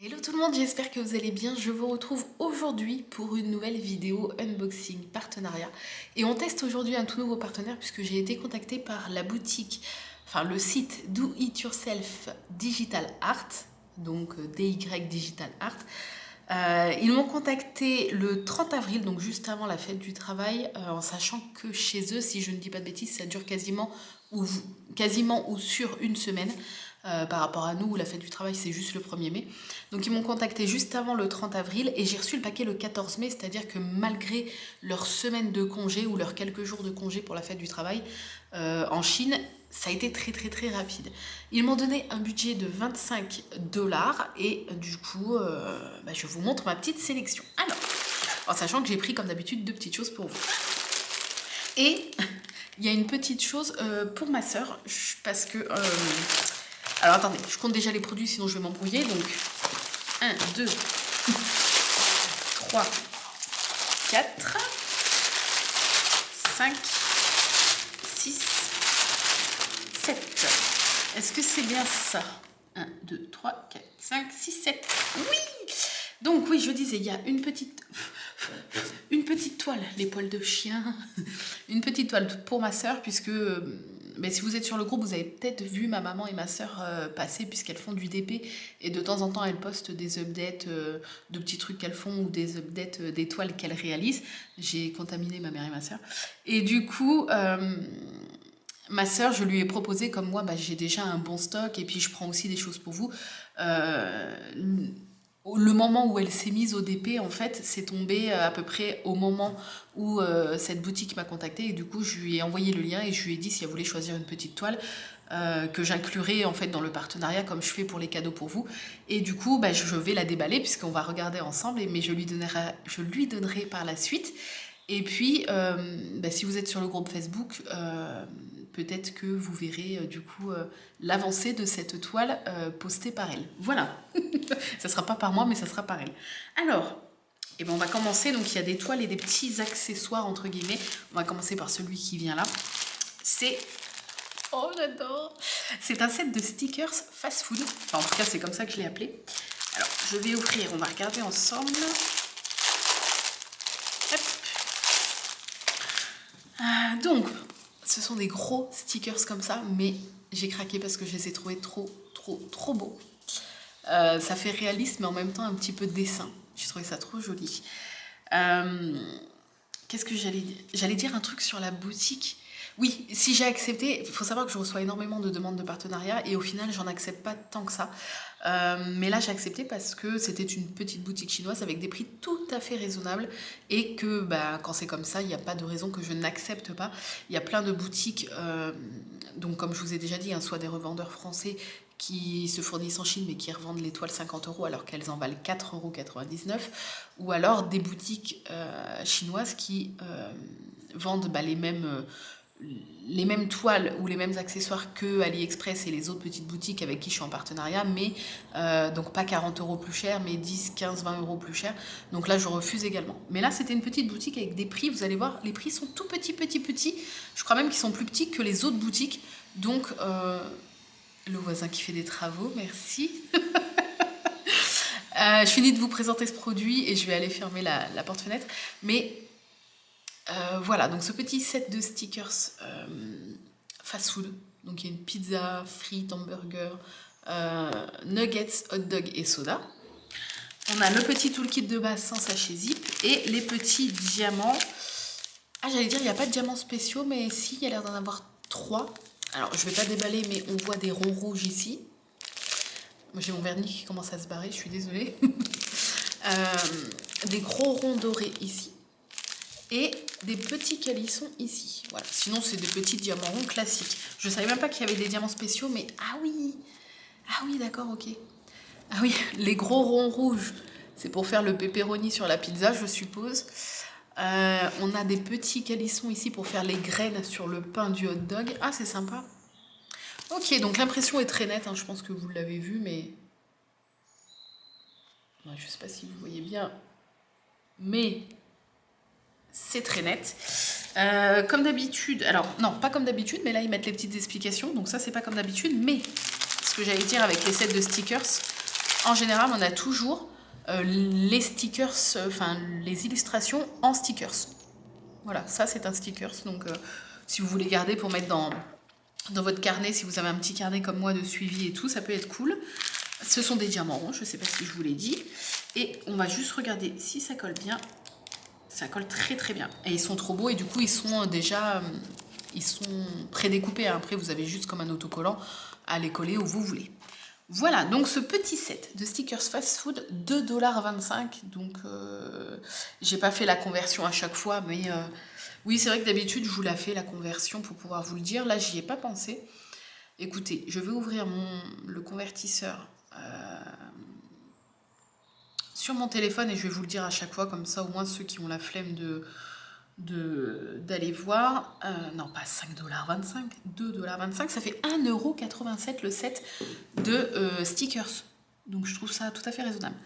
Hello tout le monde, j'espère que vous allez bien. Je vous retrouve aujourd'hui pour une nouvelle vidéo unboxing partenariat. Et on teste aujourd'hui un tout nouveau partenaire puisque j'ai été contactée par la boutique, enfin le site Do It Yourself Digital Art, donc DY Digital Art. Ils m'ont contacté le 30 avril, donc juste avant la fête du travail, en sachant que chez eux, si je ne dis pas de bêtises, ça dure quasiment ou sur une semaine. Par rapport à nous où la fête du travail c'est juste le 1er mai. Donc ils m'ont contacté juste avant le 30 avril et j'ai reçu le paquet le 14 mai, c'est-à-dire que malgré leur semaine de congé ou leurs quelques jours de congé pour la fête du travail en Chine, ça a été très rapide. Ils m'ont donné un budget de 25 $ et du coup je vous montre ma petite sélection. Alors, en sachant que j'ai pris comme d'habitude 2 petites choses pour vous. Et il y a une petite chose pour ma sœur parce que... alors attendez, je compte déjà les produits sinon je vais m'embrouiller. Donc 1, 2, 3, 4, 5, 6, 7. Est-ce que c'est bien ça? 1, 2, 3, 4, 5, 6, 7. Oui! Donc oui, je disais, il y a une petite toile, les poils de chien, une petite toile pour ma sœur puisque... si vous êtes sur le groupe, vous avez peut-être vu ma maman et ma sœur passer puisqu'elles font du DP et de temps en temps elles postent des updates de petits trucs qu'elles font ou des updates des toiles qu'elles réalisent. J'ai contaminé ma mère et ma sœur. Et du coup, ma sœur, je lui ai proposé, comme moi, j'ai déjà un bon stock et puis je prends aussi des choses pour vous. Le moment où elle s'est mise au DP, en fait, c'est tombé à peu près au moment où cette boutique m'a contactée. Et du coup, je lui ai envoyé le lien et je lui ai dit si elle voulait choisir une petite toile que j'inclurai en fait dans le partenariat comme je fais pour les cadeaux pour vous. Et du coup, je vais la déballer puisqu'on va regarder ensemble. Mais je lui donnerai par la suite. Et puis, si vous êtes sur le groupe Facebook, peut-être que vous verrez du coup l'avancée de cette toile postée par elle. Voilà. Ça sera pas par moi, mais ça sera par elle. Alors, on va commencer. Donc, il y a des toiles et des petits accessoires, entre guillemets. On va commencer par celui qui vient là. C'est... Oh, j'adore! C'est un set de stickers fast-food. Enfin, en tout cas, c'est comme ça que je l'ai appelé. Alors, je vais ouvrir. On va regarder ensemble. Hop. Donc, ce sont des gros stickers comme ça, mais j'ai craqué parce que je les ai trouvés trop beaux. Ça fait réaliste, mais en même temps un petit peu de dessin. J'ai trouvé ça trop joli. Qu'est-ce que j'allais dire? J'allais dire un truc sur la boutique. Oui, si j'ai accepté, il faut savoir que je reçois énormément de demandes de partenariat et au final, j'en accepte pas tant que ça. Mais là, j'ai accepté parce que c'était une petite boutique chinoise avec des prix tout à fait raisonnables et que quand c'est comme ça, il n'y a pas de raison que je n'accepte pas. Il y a plein de boutiques, donc comme je vous ai déjà dit, soit des revendeurs français qui se fournissent en Chine mais qui revendent les toiles 50 € alors qu'elles en valent 4,99 €, ou alors des boutiques chinoises qui vendent les mêmes toiles ou les mêmes accessoires que AliExpress et les autres petites boutiques avec qui je suis en partenariat, mais donc pas 40 € plus cher, mais 10, 15, 20 € plus cher. Donc là, je refuse également. Mais là, c'était une petite boutique avec des prix, vous allez voir, les prix sont tout petits. Je crois même qu'ils sont plus petits que les autres boutiques. Donc, le voisin qui fait des travaux, merci. Je finis de vous présenter ce produit et je vais aller fermer la porte-fenêtre. Mais voilà, donc ce petit set de stickers fast-food. Donc il y a une pizza, frites, hamburger, nuggets, hot dog et soda. On a le petit toolkit de base sans sachet zip et les petits diamants. Ah, j'allais dire, il n'y a pas de diamants spéciaux, mais si, il y a l'air d'en avoir 3. Alors, je ne vais pas déballer, mais on voit des ronds rouges ici. Moi, j'ai mon vernis qui commence à se barrer, je suis désolée. Des gros ronds dorés ici. Et des petits calissons ici. Voilà. Sinon, c'est des petits diamants ronds classiques. Je ne savais même pas qu'il y avait des diamants spéciaux, mais ah oui, d'accord, ok. Ah oui, les gros ronds rouges, c'est pour faire le pepperoni sur la pizza, je suppose. On a des petits calissons ici pour faire les graines sur le pain du hot dog. Ah, c'est sympa. Ok, donc l'impression est très nette, je pense que vous l'avez vu, mais... je ne sais pas si vous voyez bien, mais c'est très net. Comme d'habitude, alors non, pas comme d'habitude, mais là ils mettent les petites explications, donc ça c'est pas comme d'habitude, mais ce que j'allais dire avec les sets de stickers, en général, on a toujours les stickers, enfin les illustrations en stickers. Voilà, ça c'est un stickers, donc si vous voulez garder pour mettre dans votre carnet, si vous avez un petit carnet comme moi de suivi et tout, ça peut être cool. Ce sont des diamants ronds, je ne sais pas si je vous l'ai dit. Et on va juste regarder si ça colle bien. Ça colle très très bien. Et ils sont trop beaux et du coup ils sont déjà ils sont prédécoupés. Après vous avez juste comme un autocollant à les coller où vous voulez. Voilà, donc ce petit set de stickers fast food, 2,25 $. Donc j'ai pas fait la conversion à chaque fois, mais oui c'est vrai que d'habitude je vous la fais la conversion pour pouvoir vous le dire. Là j'y ai pas pensé. Écoutez, je vais ouvrir le convertisseur sur mon téléphone et je vais vous le dire à chaque fois, comme ça au moins ceux qui ont la flemme d'aller voir. Non, pas 5,25 $, 2,25 $, ça fait 1,87 € le set de stickers. Donc je trouve ça tout à fait raisonnable.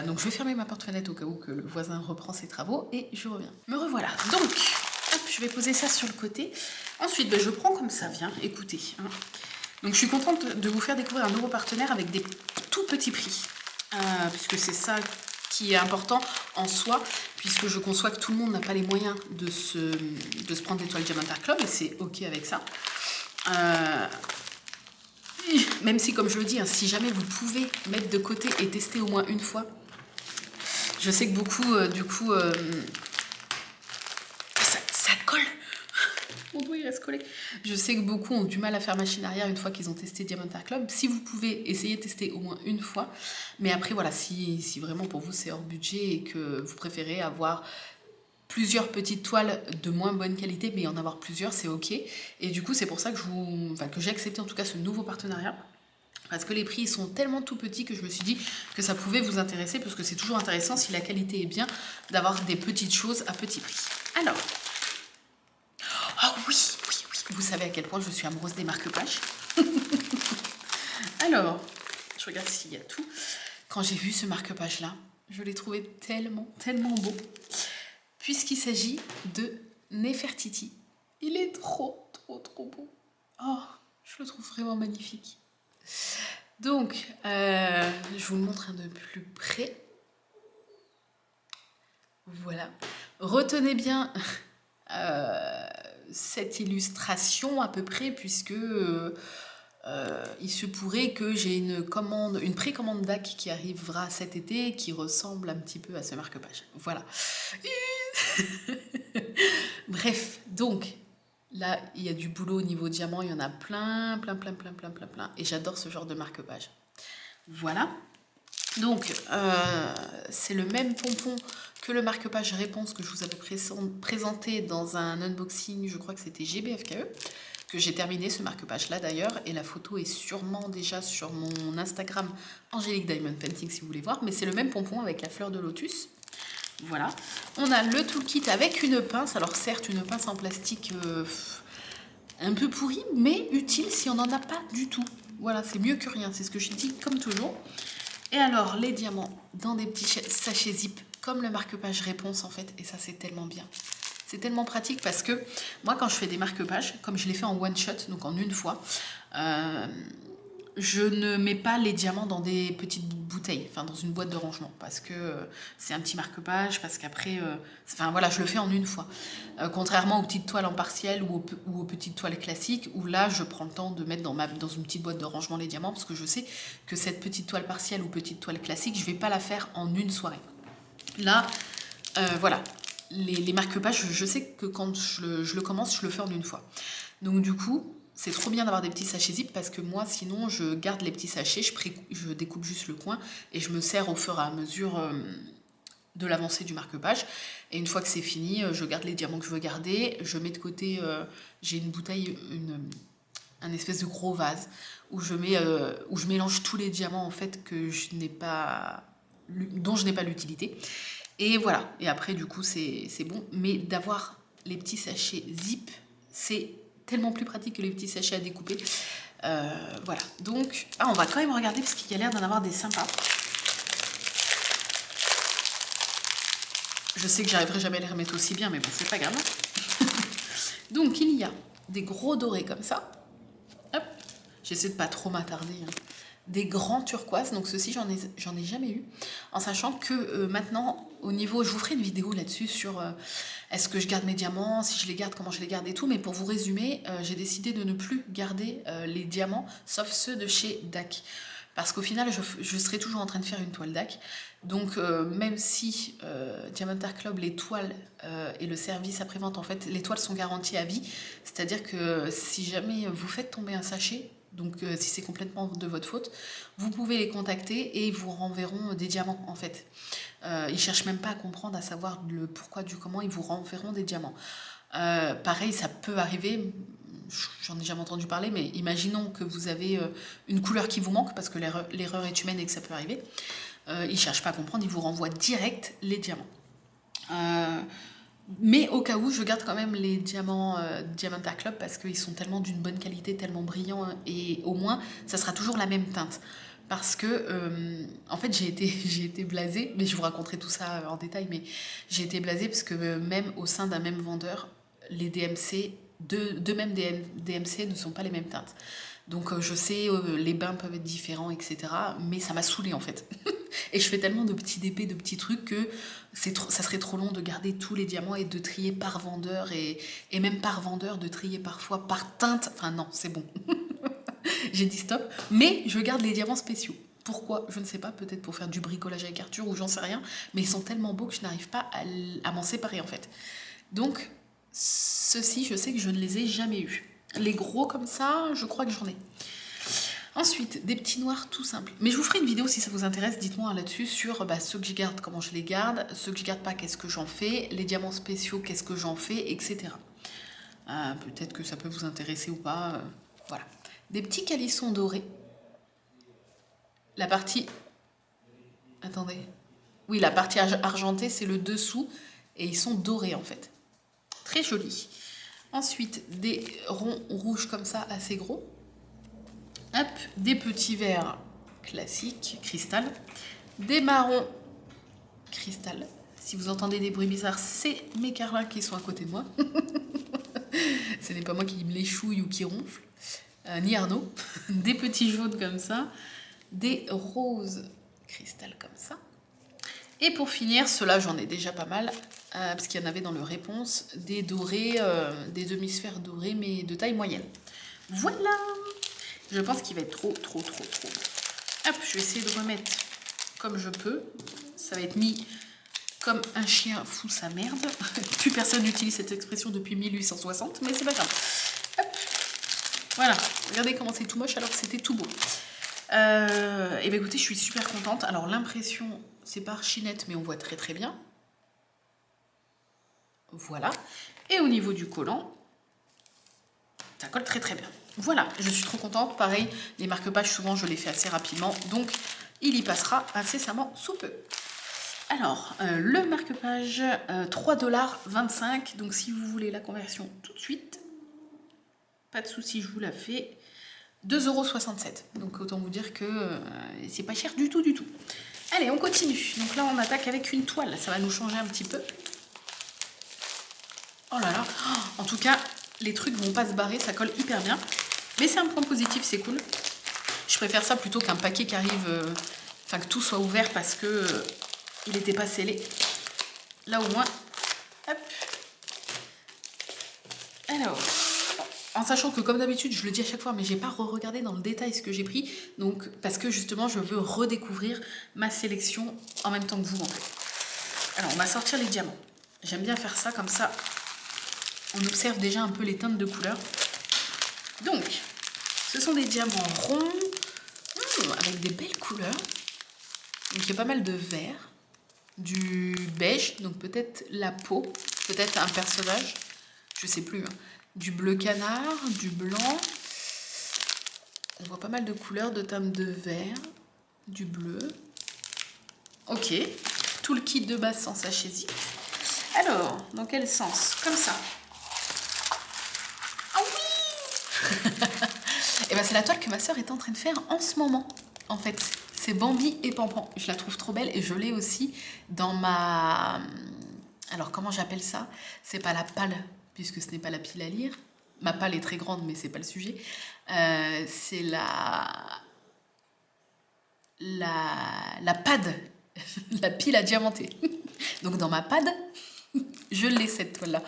Donc je vais fermer ma porte-fenêtre au cas où que le voisin reprend ses travaux et je reviens. Me revoilà. Donc, hop, je vais poser ça sur le côté. Ensuite, ben, je prends comme ça vient. Écoutez. Hein. Donc je suis contente de vous faire découvrir un nouveau partenaire avec des tout petits prix. Puisque c'est ça qui est important en soi, puisque je conçois que tout le monde n'a pas les moyens de se prendre l'étoile Diamantar Club, et c'est ok avec ça. Même si, comme je le dis, hein, si jamais vous pouvez mettre de côté et tester au moins une fois, je sais que beaucoup, du coup, ça colle. Mon doigt il reste collé. Je sais que beaucoup ont du mal à faire machine arrière une fois qu'ils ont testé Diamantar Club. Si vous pouvez, essayer de tester au moins une fois. Mais après, voilà, si vraiment pour vous c'est hors budget et que vous préférez avoir plusieurs petites toiles de moins bonne qualité, mais en avoir plusieurs, c'est ok. Et du coup, c'est pour ça que j'ai accepté en tout cas ce nouveau partenariat. Parce que les prix sont tellement tout petits que je me suis dit que ça pouvait vous intéresser, parce que c'est toujours intéressant, si la qualité est bien, d'avoir des petites choses à petit prix. Alors, oh oui, vous savez à quel point je suis amoureuse des marque-pages. Alors, je regarde s'il y a tout. Quand j'ai vu ce marque-page-là, je l'ai trouvé tellement, tellement beau. Puisqu'il s'agit de Nefertiti. Il est trop, trop, trop beau. Oh, je le trouve vraiment magnifique. Donc, je vous le montre un de plus près. Voilà. Retenez bien cette illustration à peu près, puisque il se pourrait que j'ai une précommande DAC qui arrivera cet été, qui ressemble un petit peu à ce marque-page. Voilà. Bref, donc là il y a du boulot au niveau diamant, il y en a plein, et j'adore ce genre de marque-page. Voilà. Donc c'est le même pompon que le marque-page réponse que je vous avais présenté dans un unboxing, je crois que c'était GBFKE, que j'ai terminé ce marque-page là d'ailleurs, et la photo est sûrement déjà sur mon Instagram Angélique Diamond Painting si vous voulez voir, mais c'est le même pompon avec la fleur de lotus. Voilà, on a le toolkit avec une pince, alors certes une pince en plastique un peu pourrie, mais utile si on n'en a pas du tout. Voilà, c'est mieux que rien, c'est ce que je dis comme toujours. Et alors les diamants dans des petits sachets zip, comme le marque-page réponse en fait, et ça c'est tellement bien. C'est tellement pratique parce que moi quand je fais des marque-pages, comme je les fais en one shot, donc en une fois, je ne mets pas les diamants dans des petites bouteilles, enfin dans une boîte de rangement, parce que c'est un petit marque-page, parce qu'après, enfin voilà, je le fais en une fois. Contrairement aux petites toiles en partiel ou aux petites toiles classiques, où là je prends le temps de mettre dans une petite boîte de rangement les diamants, parce que je sais que cette petite toile partielle ou petite toile classique, je ne vais pas la faire en une soirée. Là, voilà, les marque-pages, je sais que quand je le commence, je le fais en une fois. Donc du coup, c'est trop bien d'avoir des petits sachets zip, parce que moi sinon je garde les petits sachets, je découpe juste le coin et je me sers au fur et à mesure de l'avancée du marque-page. Et une fois que c'est fini, je garde les diamants que je veux garder, je mets de côté, j'ai une bouteille, un espèce de gros vase où je mélange tous les diamants en fait dont je n'ai pas l'utilité. Et voilà, et après du coup c'est bon, mais d'avoir les petits sachets zip, c'est tellement plus pratique que les petits sachets à découper. Voilà, donc on va quand même regarder parce qu'il y a l'air d'en avoir des sympas. Je sais que j'arriverai jamais à les remettre aussi bien, mais bon, c'est pas grave. Donc il y a des gros dorés comme ça. Hop, j'essaie de pas trop m'attarder, hein. des grands turquoises. Donc ceux-ci, j'en ai jamais eu. En sachant que maintenant, au niveau, je vous ferai une vidéo là-dessus sur est-ce que je garde mes diamants, si je les garde, comment je les garde et tout. Mais pour vous résumer, j'ai décidé de ne plus garder les diamants, sauf ceux de chez DAC. Parce qu'au final, je serai toujours en train de faire une toile DAC. Donc, même si Diamond Art Club, les toiles et le service après-vente, en fait, les toiles sont garanties à vie. C'est-à-dire que si jamais vous faites tomber un sachet, donc si c'est complètement de votre faute, vous pouvez les contacter et ils vous renverront des diamants, en fait. Ils cherchent même pas à comprendre, à savoir le pourquoi du comment, ils vous renverront des diamants. Pareil, ça peut arriver, j'en ai jamais entendu parler, mais imaginons que vous avez une couleur qui vous manque, parce que l'erreur est humaine et que ça peut arriver. Ils cherchent pas à comprendre, ils vous renvoient direct les diamants. Mais au cas où, je garde quand même les diamants Diamond Art Club parce qu'ils sont tellement d'une bonne qualité, tellement brillants, et au moins, ça sera toujours la même teinte. Parce que, en fait, j'ai été blasée, mais je vous raconterai tout ça en détail, mais j'ai été blasée parce que même au sein d'un même vendeur, les DMC, deux mêmes DMC ne sont pas les mêmes teintes. Donc je sais, les bains peuvent être différents, etc. Mais ça m'a saoulée en fait. Et je fais tellement de petits DP, de petits trucs que ça serait trop long de garder tous les diamants et de trier par vendeur et même par vendeur, de trier parfois par teinte. Enfin non, c'est bon. J'ai dit stop. Mais je garde les diamants spéciaux. Pourquoi? Je ne sais pas, peut-être pour faire du bricolage avec Arthur ou j'en sais rien. Mais ils sont tellement beaux que je n'arrive pas à m'en séparer en fait. Donc, ceux-ci, je sais que je ne les ai jamais eus. Les gros comme ça, je crois que j'en ai. Ensuite, des petits noirs tout simples. Mais je vous ferai une vidéo si ça vous intéresse, dites-moi là-dessus sur ceux que je garde, comment je les garde, ceux que je garde pas, qu'est-ce que j'en fais, les diamants spéciaux, qu'est-ce que j'en fais, etc. Peut-être que ça peut vous intéresser ou pas. Voilà. Des petits calissons dorés. La partie... Attendez. Oui, la partie argentée, c'est le dessous. Et ils sont dorés en fait. Très jolis. Ensuite, des ronds rouges comme ça, assez gros. Hop, des petits verts classiques, cristal. Des marrons, cristal. Si vous entendez des bruits bizarres, c'est mes carlins qui sont à côté de moi. Ce n'est pas moi qui me les chouille ou qui ronfle. Ni Arnaud. Des petits jaunes comme ça. Des roses cristal comme ça. Et pour finir, ceux-là, j'en ai déjà pas mal, parce qu'il y en avait dans le réponse, des dorés, des demi-sphères dorées, mais de taille moyenne. Voilà! Je pense qu'il va être trop. Hop, je vais essayer de remettre comme je peux. Ça va être mis comme un chien fout sa merde. Plus personne n'utilise cette expression depuis 1860, mais c'est pas grave. Hop, voilà. Regardez comment c'est tout moche alors que c'était tout beau. Et bien écoutez, je suis super contente. Alors l'impression, c'est pas archi net, mais on voit très très bien. Voilà. Et au niveau du collant, ça colle très très bien. Voilà, je suis trop contente. Pareil, les marque-pages, souvent je les fais assez rapidement, donc il y passera incessamment sous peu. Alors, le marque-page, 3,25 $. Donc si vous voulez la conversion tout de suite, pas de souci, je vous la fais. 2,67 €. Donc autant vous dire que c'est pas cher du tout. Allez, on continue. Donc là, on attaque avec une toile. Ça va nous changer un petit peu. Oh là là. En tout cas, les trucs vont pas se barrer. Ça colle hyper bien. Mais c'est un point positif, c'est cool. Je préfère ça plutôt qu'un paquet qui arrive... Enfin, que tout soit ouvert parce que il n'était pas scellé. Là, au moins... Hop. Alors... En sachant que comme d'habitude, je le dis à chaque fois, mais j'ai pas re-regardé dans le détail ce que j'ai pris, donc parce que justement je veux redécouvrir ma sélection en même temps que vous en fait. Alors on va sortir les diamants. J'aime bien faire ça, comme ça on observe déjà un peu les teintes de couleurs. Donc, ce sont des diamants ronds, avec des belles couleurs. Donc il y a pas mal de vert, du beige, donc peut-être la peau, peut-être un personnage, je sais plus, hein. Du bleu canard, du blanc. On voit pas mal de couleurs, de teintes de vert, du bleu. Ok, tout le kit de base sans sachet-y. Alors, dans quel sens? Comme ça. Ah oui. Et ben c'est la toile que ma soeur est en train de faire en ce moment, en fait. C'est Bambi et Pampan. Je la trouve trop belle et je l'ai aussi dans ma... Alors, comment j'appelle ça? C'est pas la palle, puisque ce n'est pas la pile à lire. Ma palle est très grande, mais c'est pas le sujet. C'est la... la pad, la pile à diamanter. Donc dans ma pad, je l'ai cette toile-là.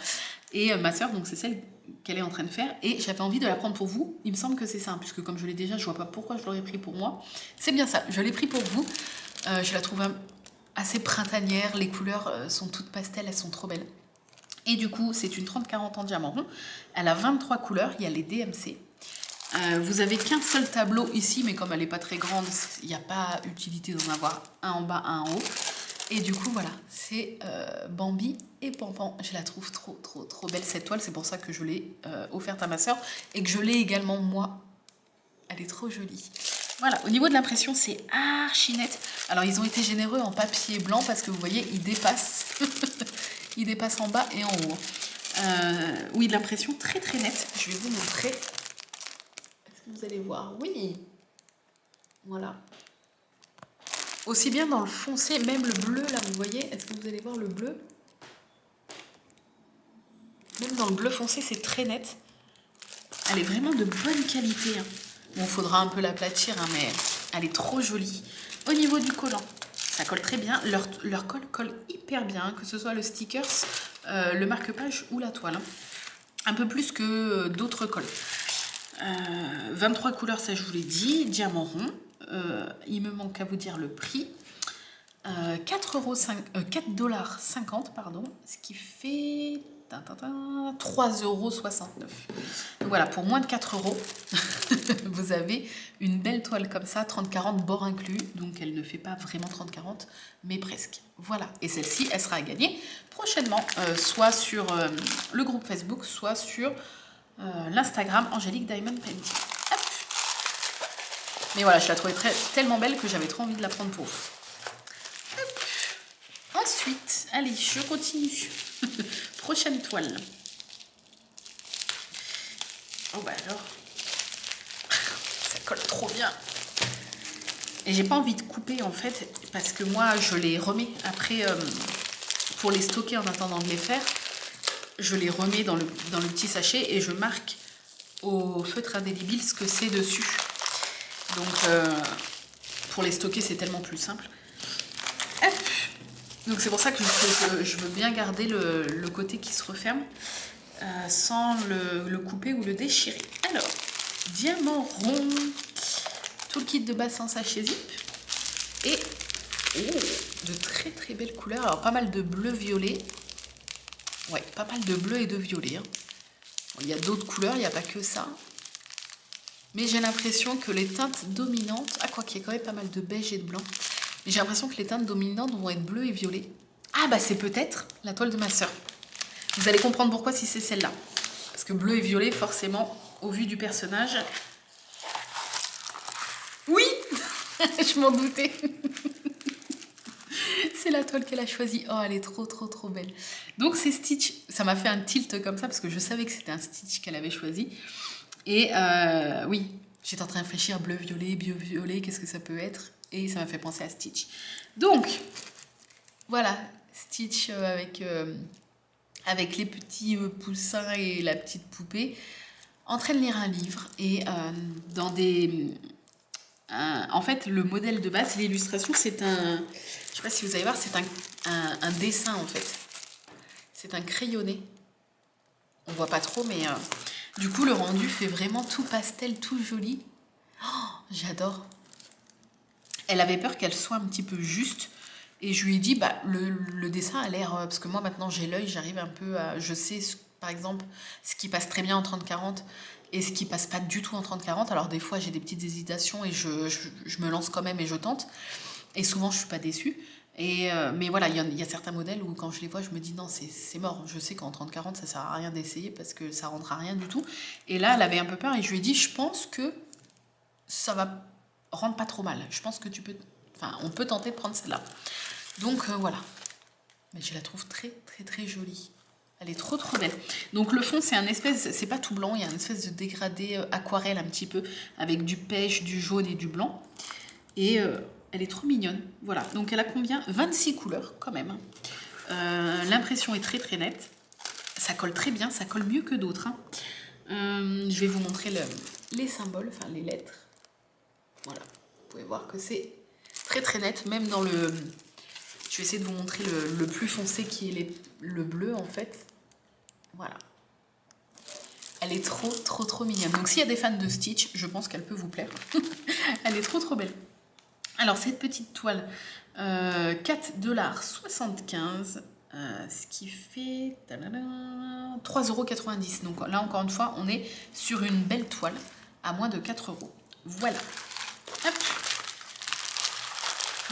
Et ma soeur, donc c'est celle qu'elle est en train de faire. Et j'avais envie de la prendre pour vous. Il me semble que c'est ça, puisque comme je l'ai déjà, je vois pas pourquoi je l'aurais pris pour moi. C'est bien ça, je l'ai pris pour vous. Je la trouve assez printanière. Les couleurs sont toutes pastel, elles sont trop belles. Et du coup, c'est une 30-40 en diamant rond. Elle a 23 couleurs, il y a les DMC. Vous avez qu'un seul tableau ici, mais comme elle n'est pas très grande, il n'y a pas utilité d'en avoir un en bas, un en haut. Et du coup, voilà, c'est Bambi et Pampan. Je la trouve trop, trop, trop belle cette toile. C'est pour ça que je l'ai offerte à ma soeur et que je l'ai également moi. Elle est trop jolie. Voilà, au niveau de l'impression, c'est archi net. Alors, ils ont été généreux en papier blanc parce que vous voyez, il dépasse. Il dépasse en bas et en haut. Oui, de l'impression très, très nette. Je vais vous montrer. Est-ce que vous allez voir? Oui. Voilà. Aussi bien dans le foncé, même le bleu, là, vous voyez, est-ce que vous allez voir le bleu? Même dans le bleu foncé, c'est très net. Elle est vraiment de bonne qualité. Hein. Bon, il faudra un peu l'aplatir, hein, mais elle est trop jolie. Au niveau du collant, ça colle très bien. Leur colle hyper bien, que ce soit le stickers, le marque-page ou la toile. Hein. Un peu plus que d'autres colles. 23 couleurs, ça je vous l'ai dit. Diamant rond. Il me manque à vous dire le prix. 4,50 €, pardon, ce qui fait 3,69 €. Donc voilà, pour moins de 4 €, vous avez une belle toile comme ça, 30-40 bord inclus, donc elle ne fait pas vraiment 30-40, mais presque. Voilà, et celle-ci, elle sera à gagner prochainement, soit sur le groupe Facebook, soit sur l'Instagram Angélique Diamond Painting. Hop. Mais voilà, je la trouvais tellement belle que j'avais trop envie de la prendre pour vous. Ensuite, allez, je continue. Prochaine toile. Oh bah alors, ça colle trop bien. Et j'ai pas envie de couper en fait, parce que moi je les remets après pour les stocker en attendant de les faire. Je les remets dans le petit sachet et je marque au feutre indélébile ce que c'est dessus. Donc pour les stocker c'est tellement plus simple. Hop. Donc c'est pour ça que je veux bien garder le côté qui se referme sans le couper ou le déchirer. Alors, diamant rond, tout le kit de base en sachet zip et de très très belles couleurs. Alors pas mal de bleu violet. Ouais, pas mal de bleu et de violet. Hein. Bon, il y a d'autres couleurs, il n'y a pas que ça. Mais j'ai l'impression que les teintes dominantes... Ah, quoi qu'il y ait quand même pas mal de beige et de blanc. Mais j'ai l'impression que les teintes dominantes vont être bleues et violet. Ah bah c'est peut-être la toile de ma soeur. Vous allez comprendre pourquoi si c'est celle-là. Parce que bleu et violet, forcément, au vu du personnage... Oui. Je m'en doutais. C'est la toile qu'elle a choisie. Oh, elle est trop, trop, trop belle. Donc, c'est Stitch. Ça m'a fait un tilt comme ça parce que je savais que c'était un Stitch qu'elle avait choisi. Et oui, j'étais en train de réfléchir bleu-violet, bio-violet, qu'est-ce que ça peut être? Et ça m'a fait penser à Stitch. Donc, voilà, Stitch avec les petits poussins et la petite poupée, en train de lire un livre. Et dans des... en fait, le modèle de base, l'illustration, c'est un... Je sais pas si vous allez voir, c'est un dessin, en fait. C'est un crayonné. On voit pas trop, mais... du coup, le rendu fait vraiment tout pastel, tout joli. Oh, j'adore. Elle avait peur qu'elle soit un petit peu juste. Et je lui ai dit, bah, le dessin a l'air... parce que moi, maintenant, j'ai l'œil, j'arrive un peu à... Je sais, par exemple, ce qui passe très bien en 30-40 et ce qui passe pas du tout en 30-40. Alors, des fois, j'ai des petites hésitations et je me lance quand même et je tente. Et souvent, je suis pas déçue. Mais voilà, il y a certains modèles où quand je les vois, je me dis non, c'est mort. Je sais qu'en 30-40, ça sert à rien d'essayer parce que ça rendra rien du tout. Et là, elle avait un peu peur et je lui ai dit, je pense que ça va rendre pas trop mal. Je pense que on peut tenter de prendre celle-là. Donc voilà. Mais je la trouve très, très, très jolie. Elle est trop, trop belle. Donc le fond, c'est pas tout blanc. Il y a une espèce de dégradé aquarelle un petit peu avec du pêche, du jaune et du blanc. Et... elle est trop mignonne. Voilà. Donc, elle a combien? 26 couleurs, quand même. L'impression est très, très nette. Ça colle très bien. Ça colle mieux que d'autres. Hein. Je vais vous montrer les symboles, enfin, les lettres. Voilà. Vous pouvez voir que c'est très très nette, même dans le... Je vais essayer de vous montrer le plus foncé qui est le bleu en fait. Voilà. Elle est trop mignonne. Donc s'il y a des fans de Stitch, je pense qu'elle peut vous plaire. Elle est trop belle. Alors cette petite toile, 4,75 $, ce qui fait 3,90 €. Donc là encore une fois, on est sur une belle toile à moins de 4 €. Voilà. Hop.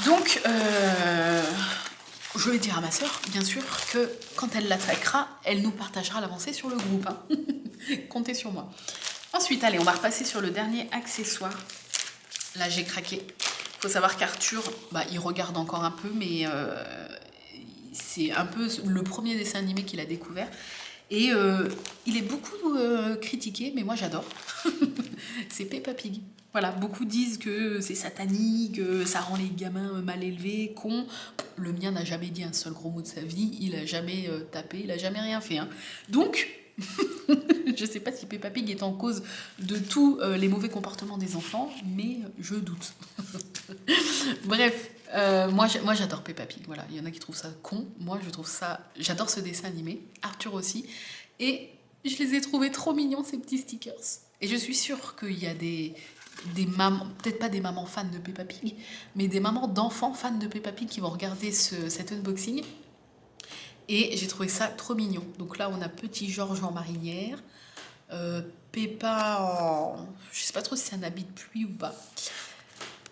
Donc, je vais dire à ma soeur, bien sûr, que quand elle l'attaquera, elle nous partagera l'avancée sur le groupe. Hein. Comptez sur moi. Ensuite, allez, on va repasser sur le dernier accessoire. Là, j'ai craqué. Il faut savoir qu'Arthur, il regarde encore un peu, mais c'est un peu le premier dessin animé qu'il a découvert. Et il est beaucoup critiqué, mais moi j'adore. C'est Peppa Pig. Voilà, beaucoup disent que c'est satanique, que ça rend les gamins mal élevés, cons. Le mien n'a jamais dit un seul gros mot de sa vie, il a jamais tapé, il a jamais rien fait. Hein. Donc, je sais pas si Peppa Pig est en cause de tous les mauvais comportements des enfants, mais je doute. Bref, moi j'adore Peppa Pig. Voilà, il y en a qui trouvent ça con. Moi je trouve ça, j'adore ce dessin animé. Arthur aussi. Et je les ai trouvés trop mignons ces petits stickers. Et je suis sûre qu'il y a des mamans, peut-être pas des mamans fans de Peppa Pig, mais des mamans d'enfants fans de Peppa Pig qui vont regarder cet unboxing. Et j'ai trouvé ça trop mignon. Donc là, on a petit Georges en marinière, Peppa en... Je sais pas trop si c'est un habit de pluie ou pas.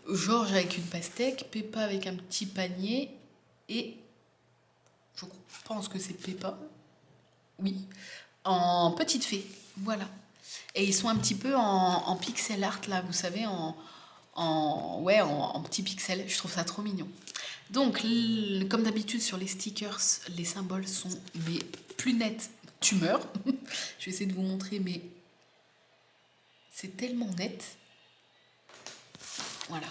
Georges avec une pastèque, Peppa avec un petit panier, et je pense que c'est Peppa, oui, en petite fée, voilà. Et ils sont un petit peu en pixel art, là, vous savez, en petits pixels. Je trouve ça trop mignon. Donc, comme d'habitude, sur les stickers, les symboles sont plus nets. Tu meurs. Je vais essayer de vous montrer, mais c'est tellement net. Voilà.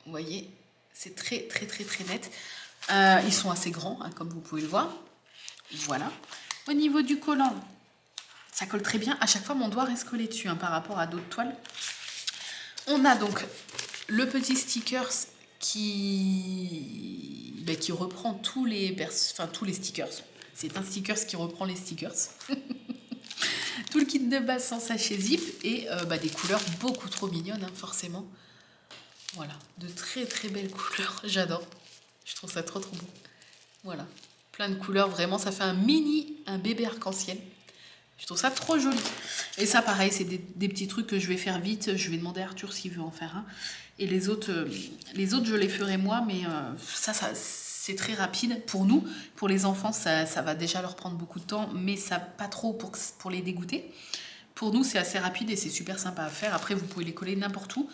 Vous voyez, c'est très net. Ils sont assez grands, hein, comme vous pouvez le voir. Voilà. Au niveau du collant, ça colle très bien. À chaque fois, mon doigt reste collé dessus hein, par rapport à d'autres toiles. On a donc le petit stickers qui reprend tous les stickers. C'est un stickers qui reprend les stickers. Tout le kit de base sans sachet zip et des couleurs beaucoup trop mignonnes, hein, forcément. Voilà, de très belles couleurs. J'adore. Je trouve ça trop beau. Voilà, plein de couleurs. Vraiment, ça fait un bébé arc-en-ciel. Je trouve ça trop joli. Et ça, pareil, c'est des petits trucs que je vais faire vite. Je vais demander à Arthur s'il veut en faire un. Et les autres, je les ferai moi. Mais ça c'est très rapide pour nous. Pour les enfants, ça va déjà leur prendre beaucoup de temps. Mais ça pas trop pour les dégoûter. Pour nous, c'est assez rapide et c'est super sympa à faire. Après, vous pouvez les coller n'importe où.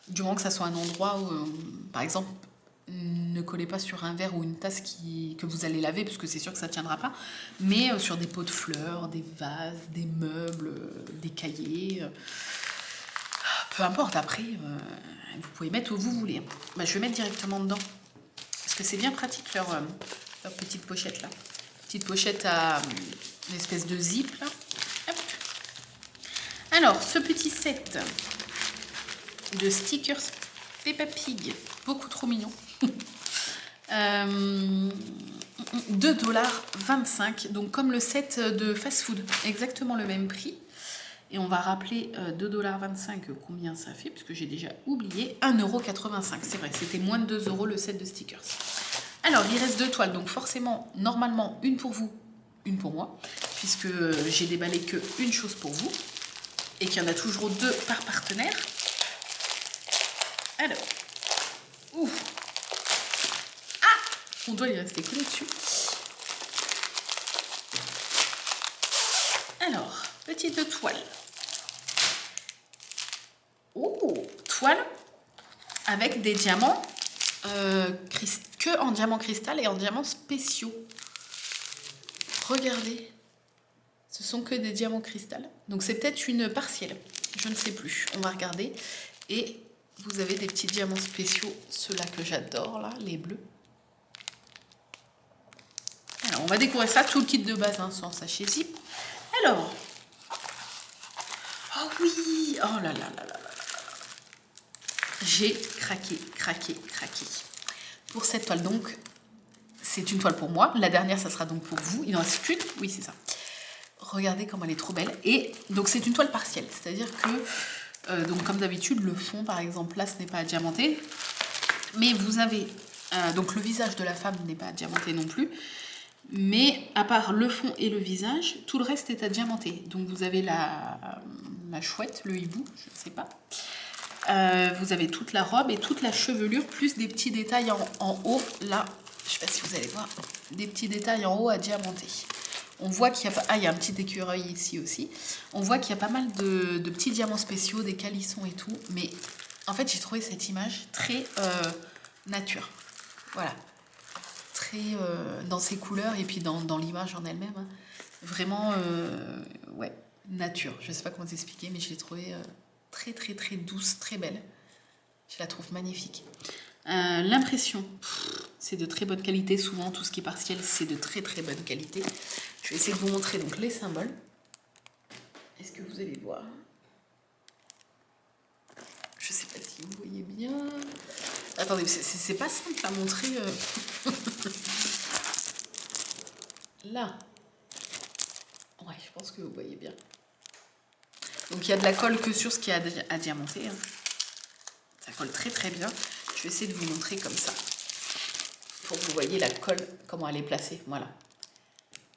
Du moment que ça soit un endroit où, par exemple... ne collez pas sur un verre ou une tasse que vous allez laver parce que c'est sûr que ça ne tiendra pas, mais sur des pots de fleurs, des vases, des meubles, des cahiers, peu importe. Après, vous pouvez mettre où vous voulez. Je vais mettre directement dedans parce que c'est bien pratique leur petite pochette là. Petite pochette à une espèce de zip là. Hop. Alors, ce petit set de stickers Peppa Pig, beaucoup trop mignon. 2,25 $, donc comme le set de fast food, exactement le même prix. Et on va rappeler 2,25 $ combien ça fait, parce que j'ai déjà oublié. 1,85 €, c'est vrai, c'était moins de 2 € le set de stickers. Alors, il reste 2 toiles, donc forcément, normalement, une pour vous, une pour moi, puisque j'ai déballé que une chose pour vous, et qu'il y en a toujours 2 par partenaire. Alors, mon doigt il est resté collé dessus. Alors, petite toile. Toile avec des diamants que en diamant cristal et en diamants spéciaux. Regardez, ce sont que des diamants cristal. Donc c'est peut-être une partielle, je ne sais plus. On va regarder. Et vous avez des petits diamants spéciaux, ceux-là que j'adore, là, les bleus. Alors, on va découvrir ça, tout le kit de base, hein, sans sachet zip. Alors, oh oui, oh là là là là là là. j'ai craqué. Pour cette toile, donc, c'est une toile pour moi. La dernière, ça sera donc pour vous. Il en reste qu'une. Oui, c'est ça. Regardez comme elle est trop belle. Et donc, c'est une toile partielle. C'est-à-dire que, donc, comme d'habitude, le fond, par exemple, là, ce n'est pas diamanté. Mais vous avez... donc, le visage de la femme n'est pas diamanté non plus. Mais à part le fond et le visage, tout le reste est à diamanter. Donc, vous avez la chouette, le hibou, je ne sais pas. Vous avez toute la robe et toute la chevelure, plus des petits détails en haut. Là, je ne sais pas si vous allez voir, des petits détails en haut à diamanter. On voit qu'il y a... Ah, il y a un petit écureuil ici aussi. On voit qu'il y a pas mal de petits diamants spéciaux, des calissons et tout. Mais en fait, j'ai trouvé cette image très nature. Voilà. Très dans ses couleurs et puis dans l'image en elle-même. Hein. Vraiment, ouais, nature. Je ne sais pas comment vous expliquer, mais je l'ai trouvée très douce, très belle. Je la trouve magnifique. L'impression, c'est de très bonne qualité. Souvent, tout ce qui est partiel, c'est de très bonne qualité. Je vais essayer de vous montrer donc les symboles. Est-ce que vous allez voir? Je ne sais pas si vous voyez bien. Attendez, c'est pas simple à montrer. Là. Ouais, je pense que vous voyez bien. Donc il y a de la colle que sur ce qui est à diamanter. Hein. Ça colle très bien. Je vais essayer de vous montrer comme ça. Pour que vous voyez la colle, comment elle est placée. Voilà.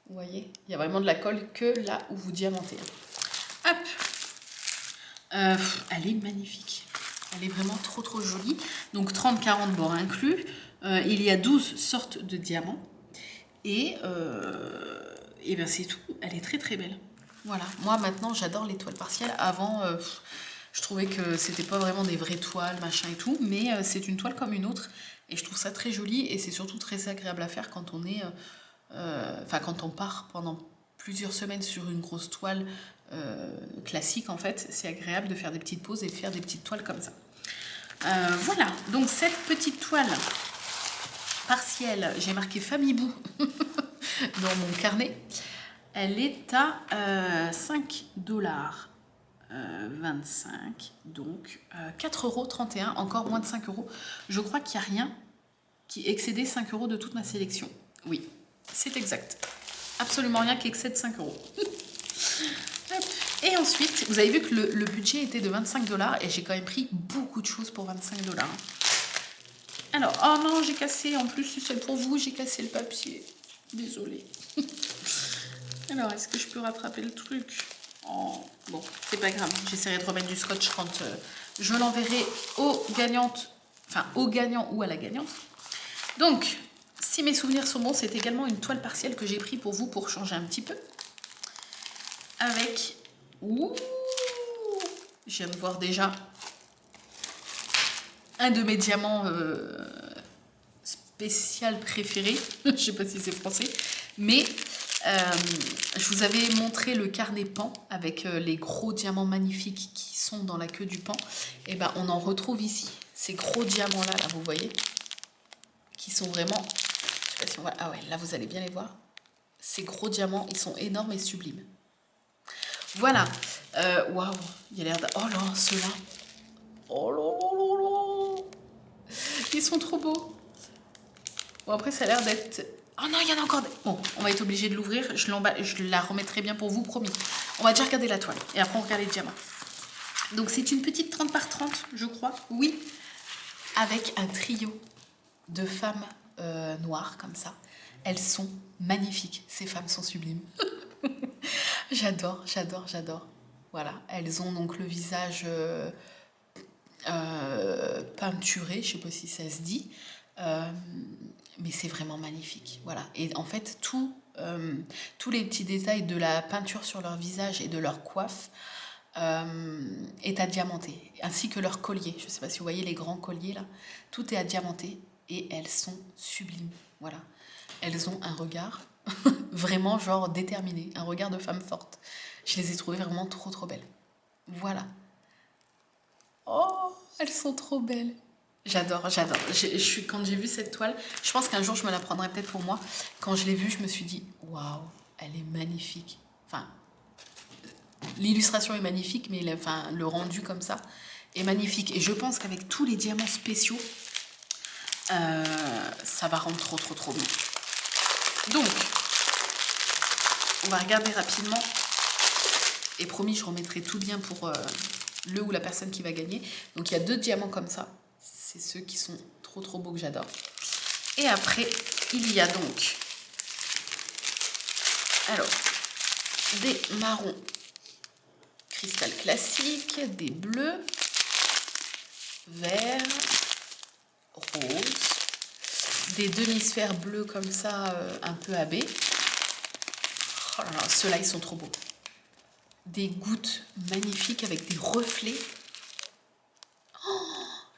Vous voyez, il y a vraiment de la colle que là où vous diamantez. Hop. Elle est magnifique. Elle est vraiment trop jolie. Donc 30-40 bords inclus. Il y a 12 sortes de diamants. Et ben c'est tout. Elle est très belle. Voilà. Moi maintenant j'adore les toiles partielles. Avant je trouvais que c'était pas vraiment des vraies toiles, machin et tout. Mais c'est une toile comme une autre. Et je trouve ça très joli. Et c'est surtout très agréable à faire quand on est... Enfin quand on part pendant plusieurs semaines sur une grosse toile classique en fait. C'est agréable de faire des petites pauses et de faire des petites toiles comme ça. Voilà. Donc cette petite toile partielle, j'ai marqué Famille Bou dans mon carnet. Elle est à 5,25 $. Donc 4,31 €, encore moins de 5 €. Je crois qu'il n'y a rien qui excédait 5 € de toute ma sélection. Oui, c'est exact. Absolument rien qui excède 5 €. Et ensuite, vous avez vu que le budget était de 25 $ et j'ai quand même pris beaucoup de choses pour 25 $. Alors, oh non, j'ai cassé, en plus c'est celle pour vous, j'ai cassé le papier. Désolée. Alors, est-ce que je peux rattraper le truc? Oh, bon, c'est pas grave, j'essaierai de remettre du scotch quand je l'enverrai aux gagnantes, enfin au gagnant ou à la gagnante. Donc, si mes souvenirs sont bons, c'est également une toile partielle que j'ai pris pour vous pour changer un petit peu. Avec... Ouh, j'aime voir déjà un de mes diamants spécial préférés. Je ne sais pas si c'est français. Mais je vous avais montré le carnet pan avec les gros diamants magnifiques qui sont dans la queue du pan. Et ben on en retrouve ici. Ces gros diamants-là, là, vous voyez, qui sont vraiment... Je sais pas si on voit... Ah ouais, là, vous allez bien les voir. Ces gros diamants, ils sont énormes et sublimes. Voilà. Waouh, il y a l'air de... Oh là, ceux-là. Oh là là là là. Ils sont trop beaux. Bon, après, ça a l'air d'être... Oh non, il y en a encore des... Bon, on va être obligé de l'ouvrir. Je la remettrai bien pour vous, promis. On va déjà regarder la toile. Et après, on regarde les diamants. Donc, c'est une petite 30 par 30, je crois. Oui. Avec un trio de femmes noires, comme ça. Elles sont magnifiques. Ces femmes sont sublimes. J'adore. Voilà. Elles ont donc le visage peinturé. Je ne sais pas si ça se dit. Mais c'est vraiment magnifique. Voilà. Et en fait, tous les petits détails de la peinture sur leur visage et de leur coiffe est à diamanter, ainsi que leur collier. Je ne sais pas si vous voyez les grands colliers là. Tout est à diamanter et elles sont sublimes. Voilà. Elles ont un regard vraiment genre déterminé, un regard de femme forte. Je les ai trouvées vraiment trop belles. Voilà. Oh, elles sont trop belles. J'adore. Quand j'ai vu cette toile, je pense qu'un jour je me la prendrai peut-être pour moi. Quand je l'ai vue, je me suis dit, waouh, elle est magnifique. Enfin, l'illustration est magnifique, mais le rendu comme ça est magnifique. Et je pense qu'avec tous les diamants spéciaux, ça va rendre trop bien. Donc, on va regarder rapidement. Et promis, je remettrai tout bien pour le ou la personne qui va gagner. Donc, il y a 2 diamants comme ça. C'est ceux qui sont trop beaux que j'adore. Et après, il y a donc... Alors, des marrons cristal classique, des bleus, verts, roses, des demi-sphères bleues comme ça, un peu abbé. Oh là là, ceux-là, ils sont trop beaux. Des gouttes magnifiques avec des reflets. Oh,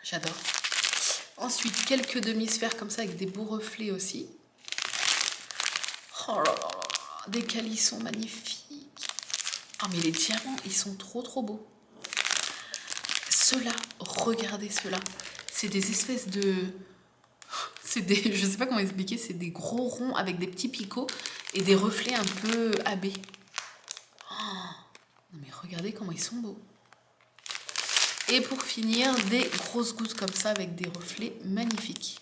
j'adore. Ensuite, quelques demi-sphères comme ça avec des beaux reflets aussi. Oh là là là, des calissons magnifiques. Ah mais les diamants, ils sont trop beaux. Ceux-là, regardez ceux-là. C'est des espèces de... je sais pas comment expliquer, c'est des gros ronds avec des petits picots et des reflets un peu abbés. Oh, non mais regardez comment ils sont beaux. Et pour finir, des grosses gouttes comme ça avec des reflets magnifiques.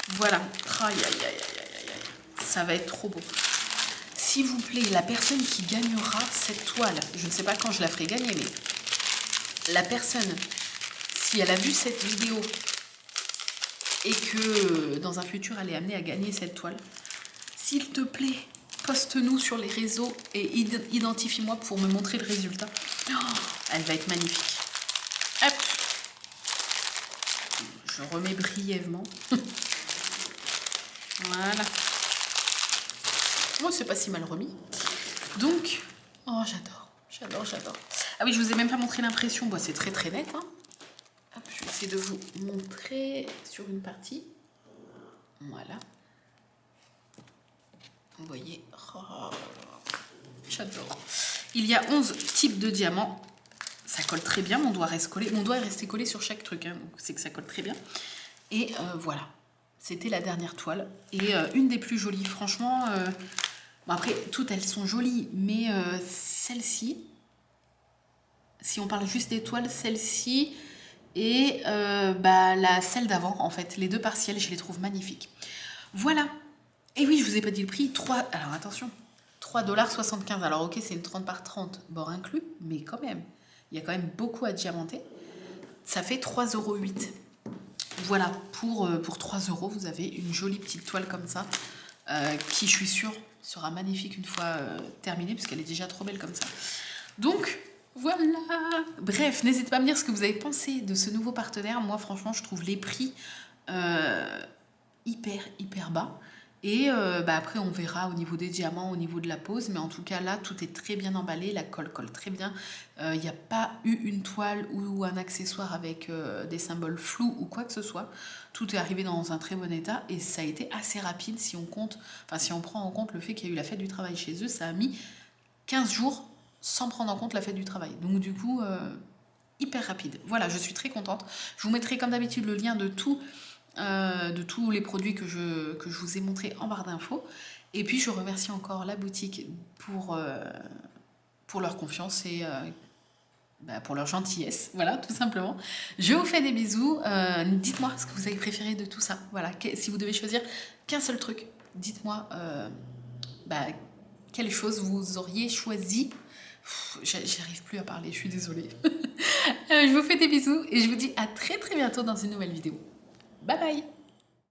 Voilà. Aïe, aïe, aïe, aïe, aïe, aïe. Ça va être trop beau. S'il vous plaît, la personne qui gagnera cette toile, je ne sais pas quand je la ferai gagner, mais la personne, si elle a vu cette vidéo et que dans un futur elle est amenée à gagner cette toile, s'il te plaît, poste-nous sur les réseaux et identifie-moi pour me montrer le résultat. Oh, elle va être magnifique. Hop. Je remets brièvement. Voilà. Oh, c'est pas si mal remis. Donc, oh, j'adore. Ah oui, je vous ai même pas montré l'impression. Bon, c'est très net. Hein. Hop, je vais essayer de vous montrer sur une partie. Voilà. Vous voyez. Oh, j'adore. Il y a 11 types de diamants. Ça colle très bien. Mon doigt reste collé. Mon doigt est resté collé sur chaque truc. Hein, donc c'est que ça colle très bien. Et voilà. C'était la dernière toile. Et une des plus jolies. Franchement... Bon après, toutes elles sont jolies, mais celle-ci, si on parle juste des toiles, celle-ci et celle d'avant, en fait, les 2 partiels, je les trouve magnifiques. Voilà. Et oui, je vous ai pas dit le prix. Alors attention, 3,75 $. Alors ok, c'est une 30 par 30, bord inclus, mais quand même, il y a quand même beaucoup à diamanter. Ça fait 3,08 €. Voilà, pour 3 €, vous avez une jolie petite toile comme ça, qui, je suis sûre, sera magnifique une fois terminée, parce qu'elle est déjà trop belle comme ça. Donc, voilà. Bref, n'hésitez pas à me dire ce que vous avez pensé de ce nouveau partenaire. Moi, franchement, je trouve les prix hyper bas. Et après, on verra au niveau des diamants, au niveau de la pose. Mais en tout cas, là, tout est très bien emballé. La colle très bien. Il n'y a pas eu une toile ou un accessoire avec des symboles flous ou quoi que ce soit. Tout est arrivé dans un très bon état. Et ça a été assez rapide si on prend en compte le fait qu'il y a eu la fête du travail chez eux. Ça a mis 15 jours sans prendre en compte la fête du travail. Donc du coup, hyper rapide. Voilà, je suis très contente. Je vous mettrai comme d'habitude le lien de tous les produits que je vous ai montrés en barre d'infos. Et puis je remercie encore la boutique pour leur confiance et pour leur gentillesse, voilà, tout simplement. Je vous fais des bisous. Dites-moi ce que vous avez préféré de tout ça. Voilà, si vous devez choisir qu'un seul truc, dites-moi quelle chose vous auriez choisi. J'arrive plus à parler, je suis désolée. Je vous fais des bisous et je vous dis à très bientôt dans une nouvelle vidéo. Bye bye!